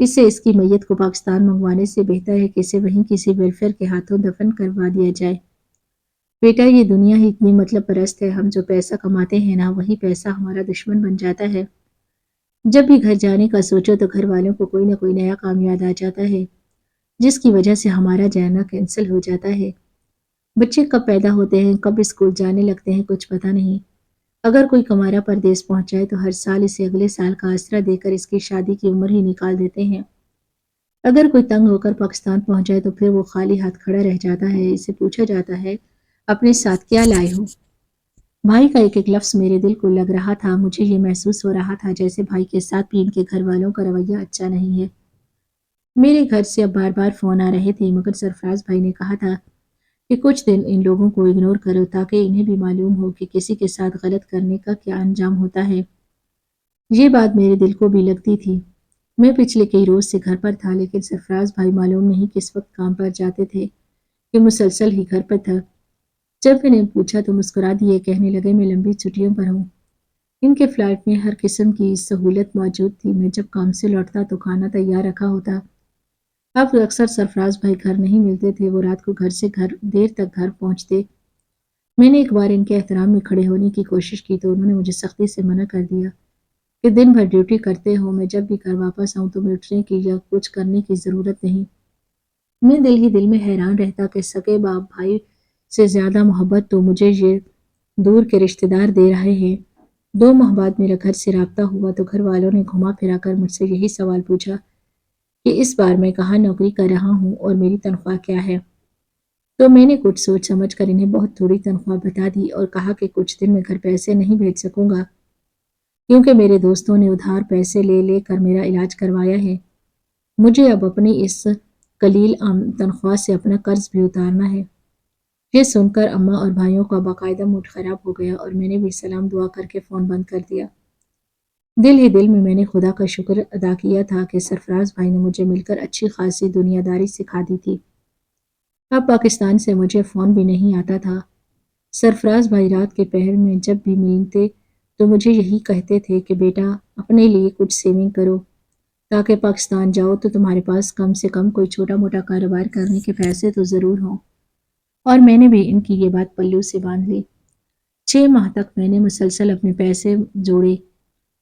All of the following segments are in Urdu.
اس سے اس کی میت کو پاکستان منگوانے سے بہتر ہے کہ اسے وہیں کسی ویلفیئر کے ہاتھوں دفن کروا دیا جائے۔ بیٹا یہ دنیا ہی اتنی مطلب پرست ہے، ہم جو پیسہ کماتے ہیں نا وہی پیسہ ہمارا دشمن بن جاتا ہے۔ جب بھی گھر جانے کا سوچو تو گھر والوں کو کوئی نہ کوئی نیا کام یاد آ جاتا ہے جس کی وجہ سے ہمارا جانا کینسل ہو جاتا ہے۔ بچے کب پیدا ہوتے ہیں، کب اسکول جانے لگتے ہیں، کچھ پتہ نہیں۔ اگر کوئی کمارا پردیس پہنچ جائے تو ہر سال اسے اگلے سال کا آسرا دے کر اس کی شادی کی عمر ہی نکال دیتے ہیں۔ اگر کوئی تنگ ہو کر پاکستان پہنچ جائے تو پھر وہ خالی ہاتھ کھڑا رہ جاتا ہے، اسے پوچھا جاتا ہے اپنے ساتھ کیا لائے ہو؟ بھائی کا ایک ایک لفظ میرے دل کو لگ رہا تھا، مجھے یہ محسوس ہو رہا تھا جیسے بھائی کے ساتھ بھی ان کے گھر والوں کا رویہ اچھا نہیں ہے۔ میرے گھر سے اب بار بار فون آ رہے تھے مگر سرفراز بھائی نے کہا تھا کہ کچھ دن ان لوگوں کو اگنور کرو تاکہ انہیں بھی معلوم ہو کہ کسی کے ساتھ غلط کرنے کا کیا انجام ہوتا ہے۔ یہ بات میرے دل کو بھی لگتی تھی۔ میں پچھلے کئی روز سے گھر پر تھا لیکن سرفراز بھائی معلوم نہیں کس وقت کام پر جاتے تھے کہ مسلسل ہی گھر پر تھا۔ جب میں نے پوچھا تو مسکرا دیے، کہنے لگے میں لمبی چھٹیوں پر ہوں۔ ان کے فلیٹ میں ہر قسم کی سہولت موجود تھی، میں جب کام سے لوٹتا تو کھانا تیار رکھا ہوتا۔ اب اکثر سرفراز بھائی گھر نہیں ملتے تھے، وہ رات کو گھر سے دیر تک گھر پہنچتے۔ میں نے ایک بار ان کے احترام میں کھڑے ہونے کی کوشش کی تو انہوں نے مجھے سختی سے منع کر دیا کہ دن بھر ڈیوٹی کرتے ہو، میں جب بھی گھر واپس آؤں تو اٹھنے کی یا کچھ کرنے کی ضرورت نہیں۔ میں دل ہی دل میں حیران رہتا کہ سگے باپ بھائی سے زیادہ محبت تو مجھے یہ دور کے رشتہ دار دے رہے ہیں۔ 2 ماہ بعد میرا گھر سے رابطہ ہوا تو گھر والوں نے گھما پھرا کر مجھ سے یہی سوال پوچھا کہ اس بار میں کہاں نوکری کر رہا ہوں اور میری تنخواہ کیا ہے۔ تو میں نے کچھ سوچ سمجھ کر انہیں بہت تھوڑی تنخواہ بتا دی اور کہا کہ کچھ دن میں گھر پیسے نہیں بھیج سکوں گا کیونکہ میرے دوستوں نے ادھار پیسے لے لے کر میرا علاج کروایا ہے۔ مجھے اب اپنی اس قلیل تنخواہ سے اپنا قرض بھی اتارنا ہے۔ یہ سن کر اماں اور بھائیوں کا باقاعدہ موڈ خراب ہو گیا اور میں نے بھی سلام دعا کر کے فون بند کر دیا۔ دل ہی دل میں نے خدا کا شکر ادا کیا تھا کہ سرفراز بھائی نے مجھے مل کر اچھی خاصی دنیا داری سکھا دی تھی۔ اب پاکستان سے مجھے فون بھی نہیں آتا تھا۔ سرفراز بھائی رات کے پہر میں جب بھی ملتے تو مجھے یہی کہتے تھے کہ بیٹا اپنے لیے کچھ سیونگ کرو تاکہ پاکستان جاؤ تو تمہارے پاس کم سے کم کوئی چھوٹا موٹا کاروبار کرنے کے پیسے تو ضرور ہوں۔ اور میں نے بھی ان کی یہ بات پلو سے باندھ لی۔ 6 ماہ تک میں نے مسلسل اپنے پیسے جوڑے،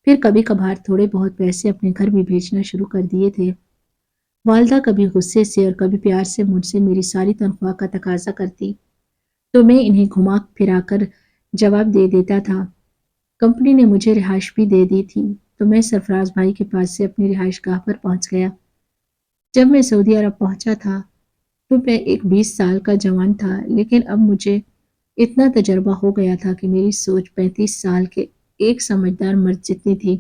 پھر کبھی کبھار تھوڑے بہت پیسے اپنے گھر بھی بھیجنا شروع کر دیے تھے۔ والدہ کبھی غصے سے اور کبھی پیار سے مجھ سے میری ساری تنخواہ کا تقاضا کرتی تو میں انہیں گھما پھرا کر جواب دے دیتا تھا۔ کمپنی نے مجھے رہائش بھی دے دی تھی تو میں سرفراز بھائی کے پاس سے اپنی رہائش گاہ پر پہنچ گیا۔ جب میں سعودی عرب پہنچا تھا تو میں ایک 20 سال کا جوان تھا لیکن اب مجھے اتنا تجربہ ہو گیا تھا کہ میری سوچ 35 سال کے ایک سمجھدار مرد جتنی تھی۔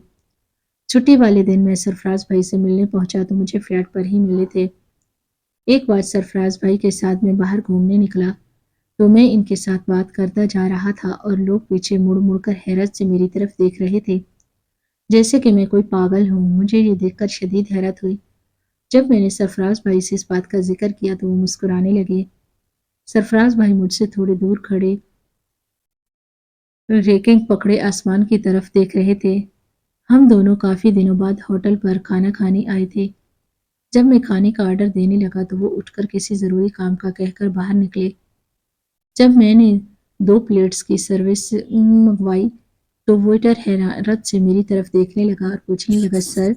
چھٹی والے دن میں سرفراز بھائی سے ملنے پہنچا تو مجھے فلیٹ پر ہی ملے تھے۔ ایک بار سرفراز بھائی کے ساتھ میں باہر گھومنے نکلا تو میں ان کے ساتھ بات کرتا جا رہا تھا اور لوگ پیچھے مڑ مڑ کر حیرت سے میری طرف دیکھ رہے تھے جیسے کہ میں کوئی پاگل ہوں۔ مجھے یہ دیکھ کر شدید حیرت ہوئی۔ جب میں نے سرفراز بھائی سے اس بات کا ذکر کیا تو وہ مسکرانے لگے۔ سرفراز بھائی مجھ سے تھوڑے دور کھڑے ریکنگ پکڑے آسمان کی طرف دیکھ رہے تھے۔ ہم دونوں کافی دنوں بعد ہوٹل پر کھانا کھانے آئے تھے۔ جب میں کھانے کا آرڈر دینے لگا تو وہ اٹھ کر کسی ضروری کام کا کہہ کر باہر نکلے۔ جب میں نے 2 پلیٹس کی سروس منگوائی تو ویٹر حیرت سے میری طرف دیکھنے لگا اور پوچھنے لگا سر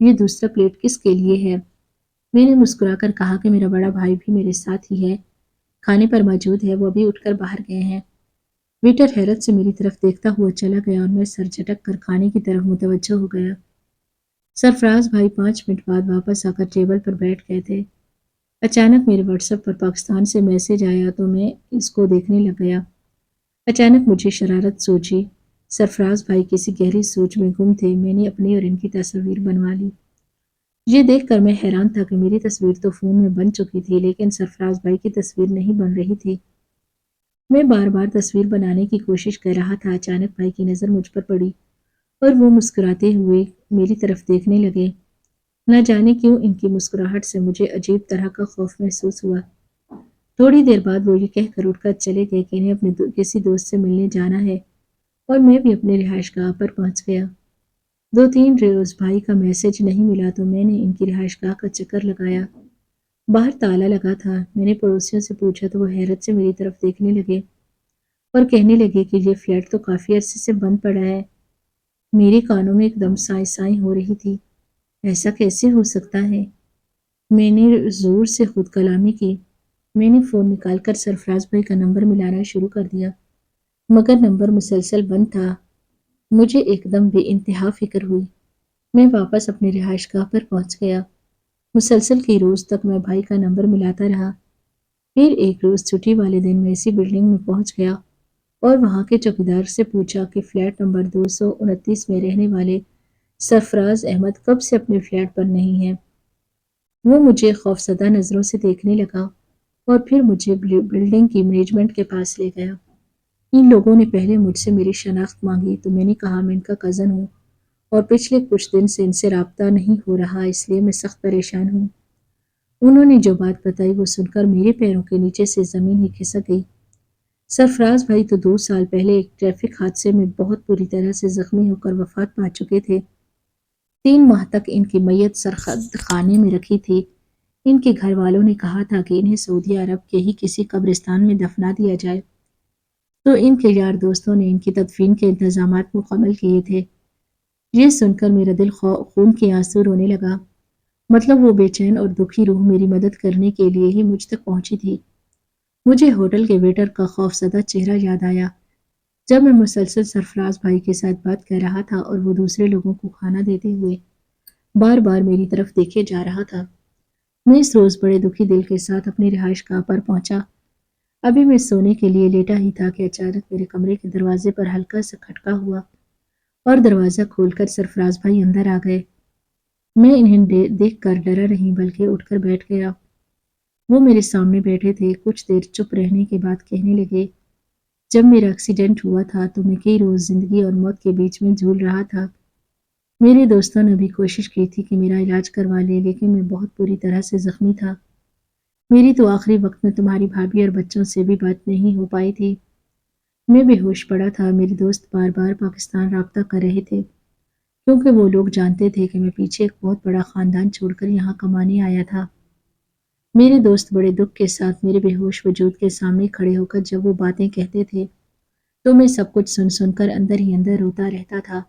یہ دوسرا پلیٹ کس کے لیے ہے؟ میں نے مسکرا کر کہا کہ میرا بڑا بھائی بھی میرے ساتھ ہی ہے، کھانے پر موجود ہے، وہ ابھی اٹھ کر باہر گئے ہیں۔ ویٹر حیرت سے میری طرف دیکھتا ہوا چلا گیا اور میں سر جھٹک کر کھانے کی طرف متوجہ ہو گیا۔ سرفراز بھائی 5 منٹ بعد واپس آ کر ٹیبل پر بیٹھ گئے تھے۔ اچانک میرے واٹس ایپ پر پاکستان سے میسج آیا تو میں اس کو دیکھنے لگ گیا۔ اچانک مجھے شرارت سوچی۔ سرفراز بھائی کسی گہری سوچ میں گم تھے۔ میں نے اپنی اور ان کی تصویر بنوا لی۔ یہ دیکھ کر میں حیران تھا کہ میری تصویر تو فون میں بن چکی تھی لیکن سرفراز بھائی کی تصویر نہیں بن رہی تھی۔ میں بار بار تصویر بنانے کی کوشش کر رہا تھا۔ اچانک بھائی کی نظر مجھ پر پڑی اور وہ مسکراتے ہوئے میری طرف دیکھنے لگے۔ نہ جانے کیوں ان کی مسکراہٹ سے مجھے عجیب طرح کا خوف محسوس ہوا۔ تھوڑی دیر بعد وہ یہ کہہ کر اٹھ کر چلے گئے کہ انہیں اپنے کسی دوست سے ملنے جانا ہے اور میں بھی اپنے رہائش گاہ پر پہنچ گیا۔ 2-3 روز بھائی کا میسج نہیں ملا تو میں نے ان کی رہائش گاہ کا چکر لگایا۔ باہر تالا لگا تھا۔ میں نے پڑوسیوں سے پوچھا تو وہ حیرت سے میری طرف دیکھنے لگے اور کہنے لگے کہ یہ فلیٹ تو کافی عرصے سے بند پڑا ہے۔ میرے کانوں میں ایک دم سائیں سائیں ہو رہی تھی۔ ایسا کیسے ہو سکتا ہے؟ میں نے زور سے خود کلامی کی۔ میں نے فون نکال کر سرفراز بھائی کا نمبر ملانا شروع کر دیا، مگر نمبر مسلسل بند تھا۔ مجھے ایک دم بے انتہا فکر ہوئی۔ میں واپس اپنی رہائش گاہ پر پہنچ گیا۔ مسلسل کئی روز تک میں بھائی کا نمبر ملاتا رہا۔ پھر ایک روز چھٹی والے دن میں اسی بلڈنگ میں پہنچ گیا اور وہاں کے چوکیدار سے پوچھا کہ فلیٹ نمبر 229 میں رہنے والے سرفراز احمد کب سے اپنے فلیٹ پر نہیں ہیں۔ وہ مجھے خوفزدہ نظروں سے دیکھنے لگا اور پھر مجھے بلڈنگ کی مینجمنٹ کے پاس لے گیا۔ ان لوگوں نے پہلے مجھ سے میری شناخت مانگی تو میں نے کہا میں ان کا کزن ہوں اور پچھلے کچھ دن سے ان سے رابطہ نہیں ہو رہا، اس لیے میں سخت پریشان ہوں۔ انہوں نے جو بات بتائی وہ سن کر میرے پیروں کے نیچے سے زمین ہی کھسک گئی۔ سرفراز بھائی تو 2 سال پہلے ایک ٹریفک حادثے میں بہت بری طرح سے زخمی ہو کر وفات پا چکے تھے۔ 3 ماہ تک ان کی میت سرخد خانے میں رکھی تھی۔ ان کے گھر والوں نے کہا تھا کہ انہیں سعودی عرب کے ہی کسی قبرستان میں دفنا دیا جائے، تو ان کے یار دوستوں نے ان کی تدفین کے انتظامات مکمل کیے تھے۔ یہ سن کر میرا دل خون کے آنسو رونے لگا۔ مطلب وہ بے چین اور دکھی روح میری مدد کرنے کے لیے ہی مجھ تک پہنچی تھی۔ مجھے ہوٹل کے ویٹر کا خوفزدہ چہرہ یاد آیا جب میں مسلسل سرفراز بھائی کے ساتھ بات کر رہا تھا اور وہ دوسرے لوگوں کو کھانا دیتے ہوئے بار بار میری طرف دیکھے جا رہا تھا۔ میں اس روز بڑے دکھی دل کے ساتھ اپنی رہائش گاہ پر پہنچا۔ ابھی میں سونے کے لیے لیٹا ہی تھا کہ اچانک میرے کمرے کے دروازے پر ہلکا سا کھٹکا ہوا اور دروازہ کھول کر سرفراز بھائی اندر آ گئے۔ میں انہیں دیکھ کر ڈرا نہیں بلکہ اٹھ کر بیٹھ گیا۔ وہ میرے سامنے بیٹھے تھے۔ کچھ دیر چپ رہنے کے بعد کہنے لگے، جب میرا ایکسیڈنٹ ہوا تھا تو میں کئی روز زندگی اور موت کے بیچ میں جھول رہا تھا۔ میرے دوستوں نے بھی کوشش کی تھی کہ میرا علاج کروا لے، لیکن میں بہت بری طرح سے زخمی تھا۔ میری تو آخری وقت میں تمہاری بھابھی اور بچوں سے بھی بات نہیں ہو پائی تھی۔ میں بے ہوش پڑا تھا۔ میرے دوست بار بار پاکستان رابطہ کر رہے تھے کیونکہ وہ لوگ جانتے تھے کہ میں پیچھے ایک بہت بڑا خاندان چھوڑ کر یہاں کمانے آیا تھا۔ میرے دوست بڑے دکھ کے ساتھ میرے بے ہوش وجود کے سامنے کھڑے ہو کر جب وہ باتیں کہتے تھے تو میں سب کچھ سن سن کر اندر ہی اندر روتا رہتا تھا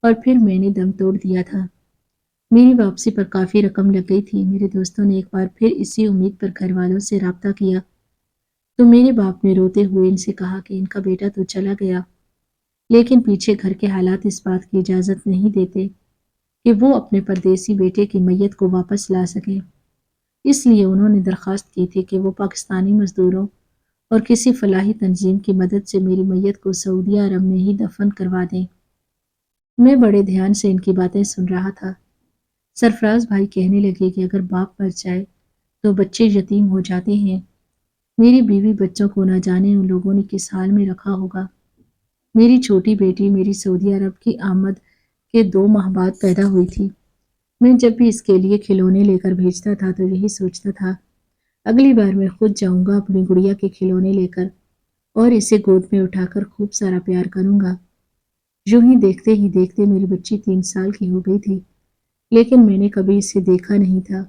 اور پھر میں نے دم توڑ دیا تھا۔ میری واپسی پر کافی رقم لگ گئی تھی۔ میرے دوستوں نے ایک بار پھر اسی امید پر گھر والوں سے رابطہ کیا تو میرے باپ نے روتے ہوئے ان سے کہا کہ ان کا بیٹا تو چلا گیا، لیکن پیچھے گھر کے حالات اس بات کی اجازت نہیں دیتے کہ وہ اپنے پردیسی بیٹے کی میت کو واپس لا سکیں۔ اس لیے انہوں نے درخواست کی تھی کہ وہ پاکستانی مزدوروں اور کسی فلاحی تنظیم کی مدد سے میری میت کو سعودی عرب میں ہی دفن کروا دیں۔ میں بڑے دھیان سے ان کی باتیں سن رہا تھا۔ سرفراز بھائی کہنے لگے کہ اگر باپ مر جائے تو بچے یتیم ہو جاتے ہیں۔ میری بیوی بچوں کو نہ جانے ان لوگوں نے کس حال میں رکھا ہوگا۔ میری چھوٹی بیٹی میری سعودی عرب کی آمد کے 2 ماہ بعد پیدا ہوئی تھی۔ میں جب بھی اس کے لیے کھلونے لے کر بھیجتا تھا تو یہی سوچتا تھا، اگلی بار میں خود جاؤں گا اپنی گڑیا کے کھلونے لے کر اور اسے گود میں اٹھا کر خوب سارا پیار کروں گا۔ یوں ہی دیکھتے ہی دیکھتے میری بچی 3 سال کی ہو گئی تھی، لیکن میں نے کبھی اسے دیکھا نہیں تھا۔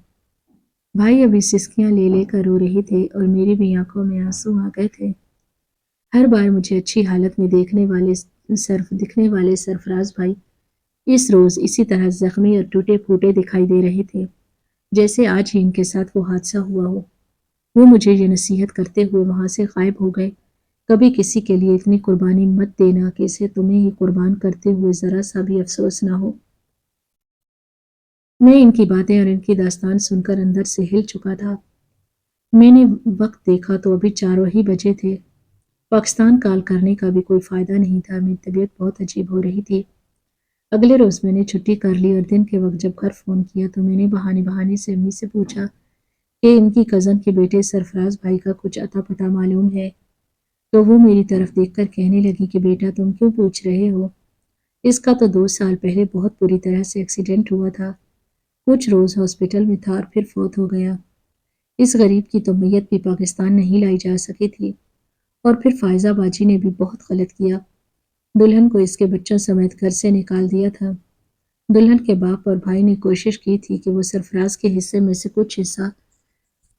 بھائی ابھی سسکیاں لے لے کر رو رہے تھے اور میری بھی آنکھوں میں آنسو آ گئے تھے۔ ہر بار مجھے اچھی حالت میں دکھنے والے سرفراز بھائی اس روز اسی طرح زخمی اور ٹوٹے پھوٹے دکھائی دے رہے تھے جیسے آج ہی ان کے ساتھ وہ حادثہ ہوا ہو۔ وہ مجھے یہ نصیحت کرتے ہوئے وہاں سے غائب ہو گئے، کبھی کسی کے لیے اتنی قربانی مت دینا کہ اسے تمہیں ہی قربان کرتے ہوئے ذرا سا بھی افسوس نہ ہو۔ میں ان کی باتیں اور ان کی داستان سن کر اندر سے ہل چکا تھا۔ میں نے وقت دیکھا تو ابھی 4 ہی بجے تھے۔ پاکستان کال کرنے کا بھی کوئی فائدہ نہیں تھا۔ میری طبیعت بہت عجیب ہو رہی تھی۔ اگلے روز میں نے چھٹی کر لی اور دن کے وقت جب گھر فون کیا تو میں نے بہانے سے امی سے پوچھا کہ ان کی کزن کے بیٹے سرفراز بھائی کا کچھ اتا پتہ معلوم ہے، تو وہ میری طرف دیکھ کر کہنے لگی کہ بیٹا تم کیوں پوچھ رہے ہو؟ اس کا تو 2 سال پہلے بہت بری طرح سے ایکسیڈنٹ ہوا تھا، کچھ روز ہاسپٹل میں تھا اور پھر فوت ہو گیا۔ اس غریب کی تو میت بھی پاکستان نہیں لائی جا سکی تھی، اور پھر فائزہ باجی نے بھی بہت غلط کیا، دلہن کو اس کے بچوں سمیت گھر سے نکال دیا تھا۔ دلہن کے باپ اور بھائی نے کوشش کی تھی کہ وہ سرفراز کے حصے میں سے کچھ حصہ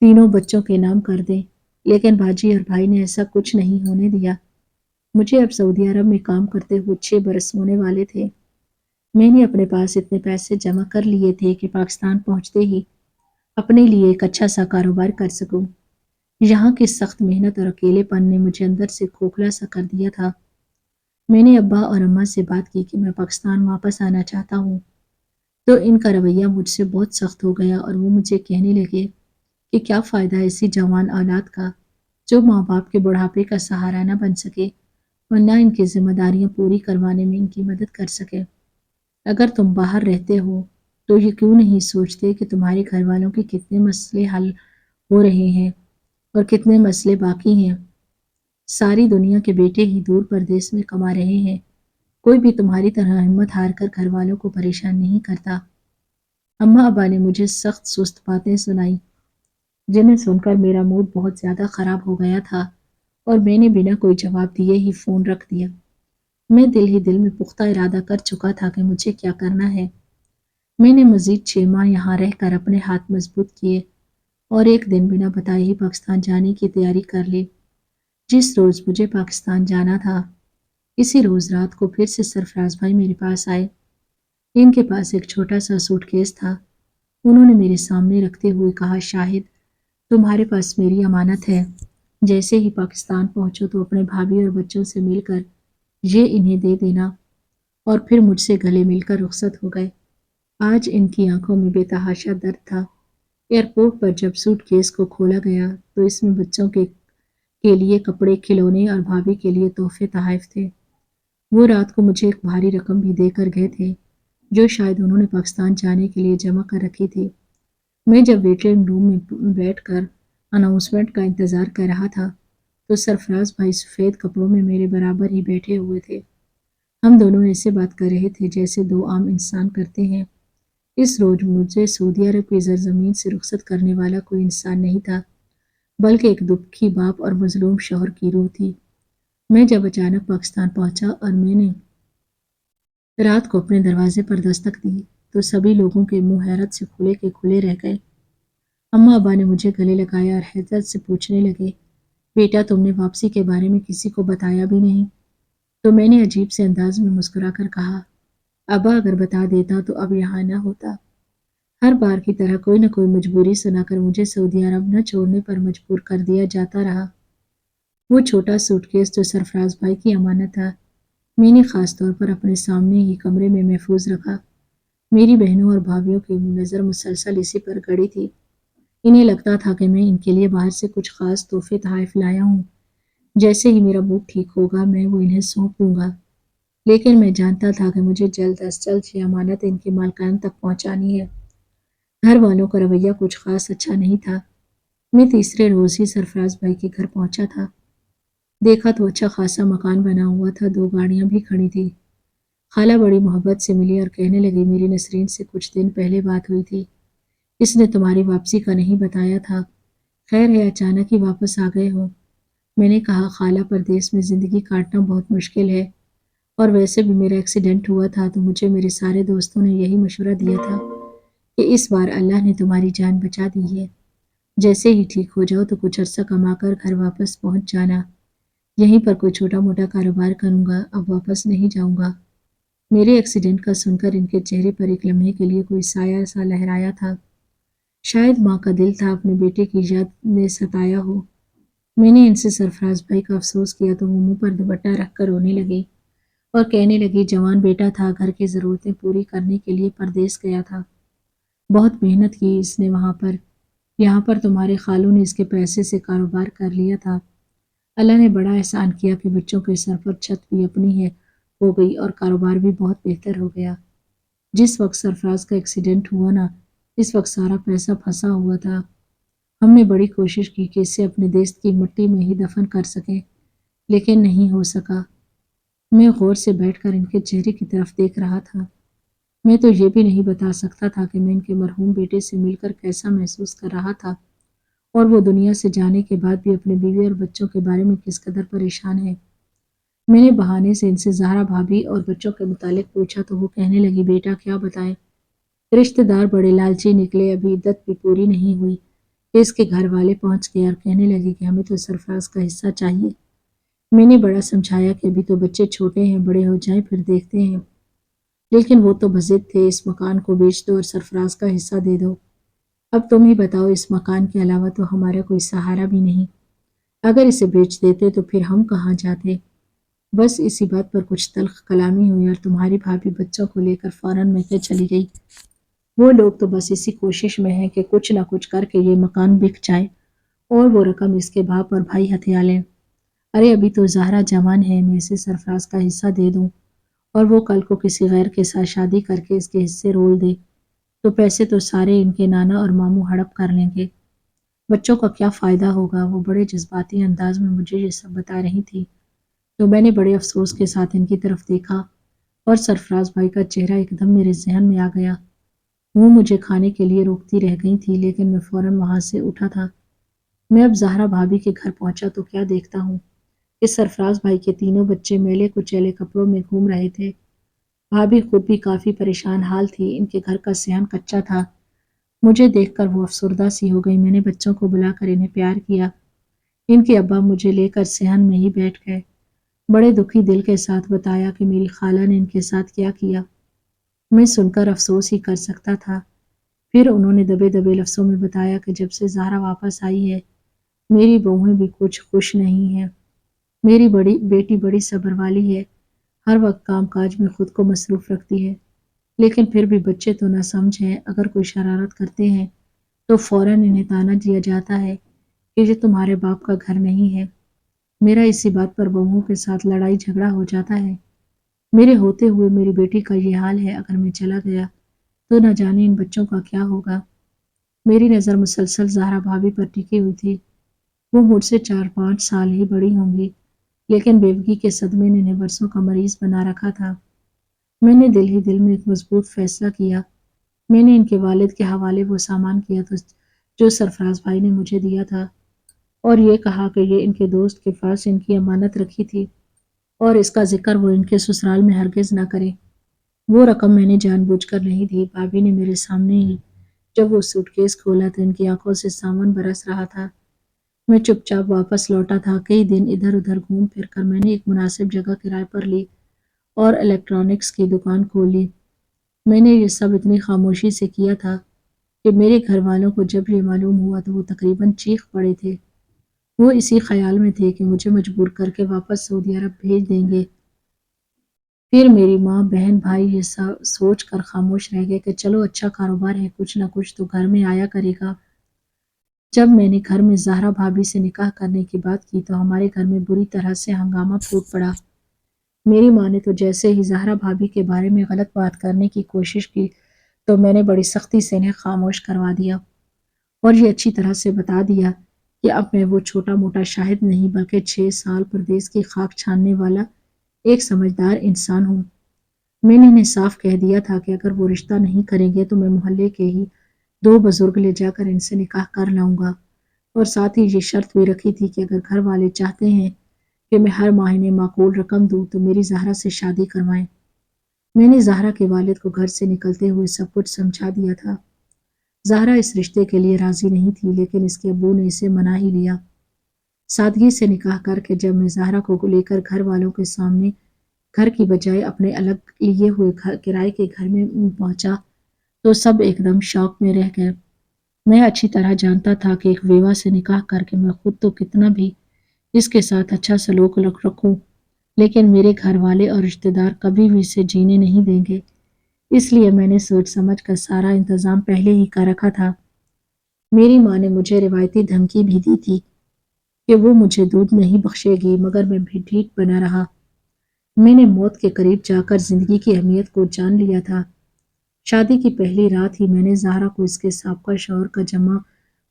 تینوں بچوں کے نام کر دیں، لیکن باجی اور بھائی نے ایسا کچھ نہیں ہونے دیا۔ مجھے اب سعودی عرب میں کام کرتے ہوئے 6 برس ہونے والے تھے۔ میں نے اپنے پاس اتنے پیسے جمع کر لیے تھے کہ پاکستان پہنچتے ہی اپنے لیے ایک اچھا سا کاروبار کر سکوں۔ یہاں کی سخت محنت اور اکیلے پن نے مجھے اندر سے کھوکھلا سا کر دیا تھا۔ میں نے ابا اور اماں سے بات کی کہ میں پاکستان واپس آنا چاہتا ہوں، تو ان کا رویہ مجھ سے بہت سخت ہو گیا اور وہ مجھے کہنے لگے کہ کیا فائدہ ایسی جوان اولاد کا جو ماں باپ کے بڑھاپے کا سہارا نہ بن سکے اور نہ ان کی ذمہ داریاں پوری کروانے میں ان کی مدد کر سکے۔ اگر تم باہر رہتے ہو تو یہ کیوں نہیں سوچتے کہ تمہارے گھر والوں کے کتنے مسئلے حل ہو رہے ہیں اور کتنے مسئلے باقی ہیں۔ ساری دنیا کے بیٹے ہی دور پردیس میں کما رہے ہیں، کوئی بھی تمہاری طرح ہمت ہار کر گھر والوں کو پریشان نہیں کرتا۔ اماں ابا نے مجھے سخت سست باتیں سنائی جنہیں سن کر میرا موڈ بہت زیادہ خراب ہو گیا تھا اور میں نے بنا کوئی جواب دیے ہی فون رکھ دیا۔ میں دل ہی دل میں پختہ ارادہ کر چکا تھا کہ مجھے کیا کرنا ہے۔ میں نے مزید 6 ماہ یہاں رہ کر اپنے ہاتھ مضبوط کیے اور ایک دن بنا بتائے ہی پاکستان جانے کی تیاری کر لی۔ جس روز مجھے پاکستان جانا تھا، اسی روز رات کو پھر سے سرفراز بھائی میرے پاس آئے۔ ان کے پاس ایک چھوٹا سا سوٹ کیس تھا۔ انہوں نے میرے سامنے رکھتے ہوئے کہا، شاہد، تمہارے پاس میری امانت ہے، جیسے ہی پاکستان پہنچو تو اپنے بھابھی اور بچوں سے مل کر یہ انہیں دے دینا، اور پھر مجھ سے گلے مل کر رخصت ہو گئے۔ آج ان کی آنکھوں میں بے تحاشا درد تھا۔ ایئرپورٹ پر جب سوٹ کیس کو کھولا گیا تو اس میں بچوں کے لیے کپڑے، کھلونے اور بھابھی کے لیے تحفے تحائف تھے۔ وہ رات کو مجھے ایک بھاری رقم بھی دے کر گئے تھے جو شاید انہوں نے پاکستان جانے کے لیے جمع کر رکھی تھی۔ میں جب ویٹنگ روم میں بیٹھ کر اناؤنسمنٹ کا انتظار کر رہا تھا تو سرفراز بھائی سفید کپڑوں میں میرے برابر ہی بیٹھے ہوئے تھے۔ ہم دونوں ایسے بات کر رہے تھے جیسے دو عام انسان کرتے ہیں۔ اس روز مجھے سعودی عرب کی زرزمین سے رخصت کرنے والا کوئی انسان نہیں تھا، بلکہ ایک دکھی باپ اور مظلوم شوہر کی روح تھی۔ میں جب اچانک پاکستان پہنچا اور میں نے رات کو اپنے دروازے پر دستک دی تو سبھی لوگوں کے منہ حیرت سے کھلے کے کھلے رہ گئے۔ اماں ابا نے مجھے گلے لگایا اور حیرت سے پوچھنے لگے، بیٹا، تم نے واپسی کے بارے میں کسی کو بتایا بھی نہیں؟ تو میں نے عجیب سے انداز میں مسکرا کر کہا، ابا، اگر بتا دیتا تو اب یہاں نہ ہوتا۔ ہر بار کی طرح کوئی نہ کوئی مجبوری سنا کر مجھے سعودی عرب نہ چھوڑنے پر مجبور کر دیا جاتا رہا۔ وہ چھوٹا سوٹ کیس جو سرفراز بھائی کی امانت تھا، میں نے خاص طور پر اپنے سامنے ہی کمرے میں محفوظ رکھا۔ میری بہنوں اور بھابھیوں کی نظر مسلسل اسی پر گڑی تھی۔ انہیں لگتا تھا کہ میں ان کے لیے باہر سے کچھ خاص تحفے تحائف لایا ہوں۔ جیسے ہی میرا موڈ ٹھیک ہوگا میں وہ انہیں سونپ دوں گا، لیکن میں جانتا تھا کہ مجھے جلد از جلد یہ امانت ان کے مالکان تک پہنچانی ہے۔ گھر والوں کا رویہ کچھ خاص اچھا نہیں تھا۔ میں تیسرے روز ہی سرفراز بھائی کے گھر پہنچا تھا۔ دیکھا تو اچھا خاصا مکان بنا ہوا تھا، 2 گاڑیاں بھی کھڑی تھی۔ خالہ بڑی محبت سے ملی اور کہنے لگی، میری نسرین سے کچھ دن پہلے بات ہوئی تھی، اس نے تمہاری واپسی کا نہیں بتایا تھا، خیر ہے اچانک ہی واپس آ گئے ہو۔ میں نے کہا، خالہ، پردیس میں زندگی کاٹنا بہت مشکل ہے، اور ویسے بھی میرا ایکسیڈنٹ ہوا تھا تو مجھے میرے سارے دوستوں نے یہی مشورہ دیا تھا کہ اس بار اللہ نے تمہاری جان بچا دی ہے، جیسے ہی ٹھیک ہو جاؤ تو کچھ عرصہ کما کر گھر واپس پہنچ جانا، یہیں پر کوئی چھوٹا موٹا کاروبار کروں گا، اب واپس نہیں جاؤں گا۔ میرے ایکسیڈنٹ کا سن کر ان کے چہرے پر ایک لمحے کے لیے کوئی سایہ سا لہرایا تھا، شاید ماں کا دل تھا اپنے بیٹے کی یاد نے ستایا ہو۔ میں نے ان سے سرفراز بھائی کا افسوس کیا تو وہ منہ پر دوپٹہ رکھ کر رونے لگی اور کہنے لگی، جوان بیٹا تھا، گھر کی ضرورتیں پوری کرنے کے لیے پردیس گیا تھا، بہت محنت کی اس نے وہاں پر، یہاں پر تمہارے خالوں نے اس کے پیسے سے کاروبار کر لیا تھا۔ اللہ نے بڑا احسان کیا کہ بچوں کے سر پر چھت بھی اپنی ہے ہو گئی اور کاروبار بھی بہت بہتر ہو گیا۔ جس وقت سرفراز کا ایکسیڈنٹ ہوا نا، اس وقت سارا پیسہ پھنسا ہوا تھا۔ ہم نے بڑی کوشش کی کہ اسے اپنے دیس کی مٹی میں ہی دفن کر سکیں، لیکن نہیں ہو سکا۔ میں غور سے بیٹھ کر ان کے چہرے کی طرف دیکھ رہا تھا۔ میں تو یہ بھی نہیں بتا سکتا تھا کہ میں ان کے مرحوم بیٹے سے مل کر کیسا محسوس کر رہا تھا، اور وہ دنیا سے جانے کے بعد بھی اپنے بیوی اور بچوں کے بارے میں کس قدر پریشان ہے۔ میں نے بہانے سے ان سے زہرا بھابھی اور بچوں کے متعلق پوچھا تو وہ کہنے لگی بیٹا کیا بتائیں، رشتہ دار بڑے لالچی نکلے، ابھی عدت بھی پوری نہیں ہوئی کہ اس کے گھر والے پہنچ گئے اور کہنے لگے کہ ہمیں تو سرفراز کا حصہ چاہیے۔ میں نے بڑا سمجھایا کہ ابھی تو بچے چھوٹے ہیں، بڑے ہو جائیں پھر دیکھتے ہیں، لیکن وہ تو بضد تھے اس مکان کو بیچ دو اور سرفراز کا حصہ دے دو۔ اب تم ہی بتاؤ، اس مکان کے علاوہ تو ہمارا کوئی سہارا بھی نہیں، اگر اسے بیچ دیتے تو پھر ہم کہاں جاتے؟ بس اسی بات پر کچھ تلخ کلامی ہوئی اور تمہاری بھابھی بچوں کو لے کر فوراً میکے چلی گئی۔ وہ لوگ تو بس اسی کوشش میں ہیں کہ کچھ نہ کچھ کر کے یہ مکان بک جائے اور وہ رقم اس کے باپ اور بھائی ہتھیا لیں۔ ارے ابھی تو زہرا جوان ہے، میں اسے سرفراز کا حصہ دے دوں اور وہ کل کو کسی غیر کے ساتھ شادی کر کے اس کے حصے رول دے تو پیسے تو سارے ان کے نانا اور ماموں ہڑپ کر لیں گے۔ بچوں کا کیا فائدہ ہوگا؟ وہ بڑے جذباتی انداز میں مجھے یہ سب بتا رہی تھی تو میں نے بڑے افسوس کے ساتھ ان کی طرف دیکھا اور سرفراز بھائی کا چہرہ ایک دم میرے ذہن میں آ گیا۔ وہ مجھے کھانے کے لیے روکتی رہ گئی تھی لیکن میں فوراً وہاں سے اٹھا تھا۔ میں اب زہرا بھابھی کے گھر پہنچا تو کیا دیکھتا ہوں کہ سرفراز بھائی کے تینوں بچے میلے کچیلے کپڑوں میں گھوم رہے تھے۔ بھابھی خود بھی کافی پریشان حال تھی، ان کے گھر کا صحن کچا تھا۔ مجھے دیکھ کر وہ افسردہ سی ہو گئی۔ میں نے بچوں کو بلا کر انہیں پیار کیا۔ ان کے ابا مجھے لے کر صحن میں ہی بیٹھ گئے، بڑے دکھی دل کے ساتھ بتایا کہ میری خالہ نے ان کے ساتھ کیا کیا۔ میں سن کر افسوس ہی کر سکتا تھا۔ پھر انہوں نے دبے دبے لفظوں میں بتایا کہ جب سے زہرا واپس آئی ہے میری بہویں بھی کچھ خوش نہیں ہیں۔ میری بڑی بیٹی بڑی صبر والی ہے، ہر وقت کام کاج میں خود کو مصروف رکھتی ہے، لیکن پھر بھی بچے تو نہ سمجھ ہیں، اگر کوئی شرارت کرتے ہیں تو فوراً انہیں تانا دیا جاتا ہے کہ یہ تمہارے باپ کا گھر نہیں ہے۔ میرا اسی بات پر بہوؤں کے ساتھ لڑائی جھگڑا ہو جاتا ہے۔ میرے ہوتے ہوئے میری بیٹی کا یہ حال ہے، اگر میں چلا گیا تو نہ جانے ان بچوں کا کیا ہوگا۔ میری نظر مسلسل زہرا بھابھی پر ٹکی ہوئی تھی۔ وہ مجھ سے 4-5 سال ہی بڑی ہوں گی، لیکن بیوگی کے صدمے نے انہیں برسوں کا مریض بنا رکھا تھا۔ میں نے دل ہی دل میں ایک مضبوط فیصلہ کیا۔ میں نے ان کے والد کے حوالے وہ سامان کیا تھا جو سرفراز بھائی نے مجھے دیا تھا اور یہ کہا کہ یہ ان کے دوست کے پاس ان کی امانت رکھی تھی اور اس کا ذکر وہ ان کے سسرال میں ہرگز نہ کرے۔ وہ رقم میں نے جان بوجھ کر نہیں دی، بھابھی نے میرے سامنے ہی جب وہ سوٹ کیس کھولا تو ان کی آنکھوں سے ساون برس رہا تھا۔ میں چپ چاپ واپس لوٹا تھا۔ کئی دن ادھر ادھر گھوم پھر کر میں نے ایک مناسب جگہ کرائے پر لی اور الیکٹرانکس کی دکان کھول لی۔ میں نے یہ سب اتنی خاموشی سے کیا تھا کہ میرے گھر والوں کو جب یہ معلوم ہوا تو وہ تقریباً چیخ پڑے تھے۔ وہ اسی خیال میں تھے کہ مجھے مجبور کر کے واپس سعودی عرب بھیج دیں گے۔ پھر میری ماں بہن بھائی یہ سوچ کر خاموش رہ گئے کہ چلو اچھا کاروبار ہے، کچھ نہ کچھ تو گھر میں آیا کرے گا۔ جب میں نے گھر میں زہرا بھابھی سے نکاح کرنے کی بات کی تو ہمارے گھر میں بری طرح سے ہنگامہ پھوٹ پڑا۔ میری ماں نے تو جیسے ہی زہرا بھابھی کے بارے میں غلط بات کرنے کی کوشش کی تو میں نے بڑی سختی سے انہیں خاموش کروا دیا اور یہ اچھی طرح سے بتا دیا کہ اب میں وہ چھوٹا موٹا شاہد نہیں بلکہ 6 سال پردیس کی خاک چھاننے والا ایک سمجھدار انسان ہوں۔ میں نے انہیں صاف کہہ دیا تھا کہ اگر وہ رشتہ نہیں کریں گے تو میں محلے کے ہی 2 بزرگ لے جا کر ان سے نکاح کر لاؤں گا، اور ساتھ ہی یہ شرط بھی رکھی تھی کہ اگر گھر والے چاہتے ہیں کہ میں ہر ماہ انہیں معقول رقم دوں تو میری زہرا سے شادی کروائیں۔ میں نے زہرا کے والد کو گھر سے نکلتے ہوئے سب کچھ سمجھا دیا تھا۔ زہرا اس رشتے کے لیے راضی نہیں تھی لیکن اس کے ابو نے اسے منا ہی لیا۔ سادگی سے نکاح کر کے جب میں زہرا کو لے کر گھر والوں کے سامنے گھر کی بجائے اپنے الگ لیے ہوئے کرائے کے گھر میں پہنچا تو سب ایک دم شوق میں رہ گئے۔ میں اچھی طرح جانتا تھا کہ ایک بیوہ سے نکاح کر کے میں خود تو کتنا بھی اس کے ساتھ اچھا سلوک رکھوں لیکن میرے گھر والے اور رشتہ دار کبھی بھی اسے جینے نہیں دیں گے، اس لیے میں نے سوچ سمجھ کر سارا انتظام پہلے ہی کر رکھا تھا۔ میری ماں نے مجھے روایتی دھمکی بھی دی تھی کہ وہ مجھے دودھ نہیں بخشے گی مگر میں بھی ڈھیٹ بنا رہا۔ میں نے موت کے قریب جا کر زندگی کی اہمیت کو جان لیا تھا۔ شادی کی پہلی رات ہی میں نے زہرا کو اس کے سابقہ شوہر کا جمع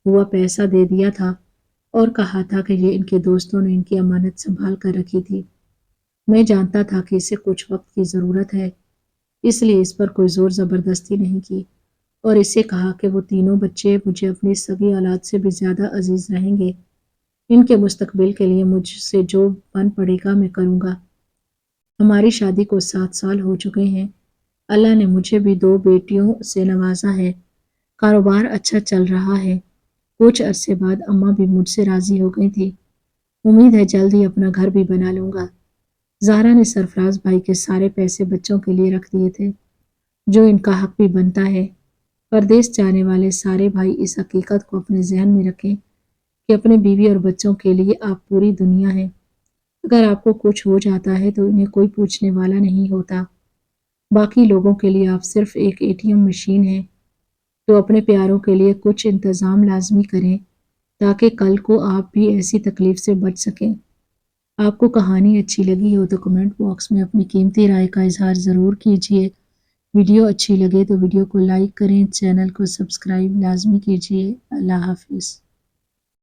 ہوا پیسہ دے دیا تھا اور کہا تھا کہ یہ ان کے دوستوں نے ان کی امانت سنبھال کر رکھی تھی۔ میں جانتا تھا کہ اسے کچھ وقت کی ضرورت ہے، اس لیے اس پر کوئی زور زبردستی نہیں کی اور اسے کہا کہ وہ تینوں بچے مجھے اپنی سگی اولاد سے بھی زیادہ عزیز رہیں گے۔ ان کے مستقبل کے لیے مجھ سے جو بن پڑے گا میں کروں گا۔ ہماری شادی کو 7 سال ہو چکے ہیں۔ اللہ نے مجھے بھی 2 بیٹیوں سے نوازا ہے۔ کاروبار اچھا چل رہا ہے۔ کچھ عرصے بعد اماں بھی مجھ سے راضی ہو گئی تھی۔ امید ہے جلد ہی اپنا گھر بھی بنا لوں گا۔ زہرا نے سرفراز بھائی کے سارے پیسے بچوں کے لیے رکھ دیے تھے، جو ان کا حق بھی بنتا ہے۔ پردیس جانے والے سارے بھائی اس حقیقت کو اپنے ذہن میں رکھیں کہ اپنے بیوی اور بچوں کے لیے آپ پوری دنیا ہیں۔ اگر آپ کو کچھ ہو جاتا ہے تو انہیں کوئی پوچھنے والا نہیں ہوتا۔ باقی لوگوں کے لیے آپ صرف ایک ATM مشین ہیں۔ تو اپنے پیاروں کے لیے کچھ انتظام لازمی کریں تاکہ کل کو آپ بھی ایسی تکلیف سے بچ سکیں۔ آپ کو کہانی اچھی لگی ہو تو کمنٹ باکس میں اپنی قیمتی رائے کا اظہار ضرور کیجیے۔ ویڈیو اچھی لگے تو ویڈیو کو لائک کریں، چینل کو سبسکرائب لازمی کیجیے۔ اللہ حافظ۔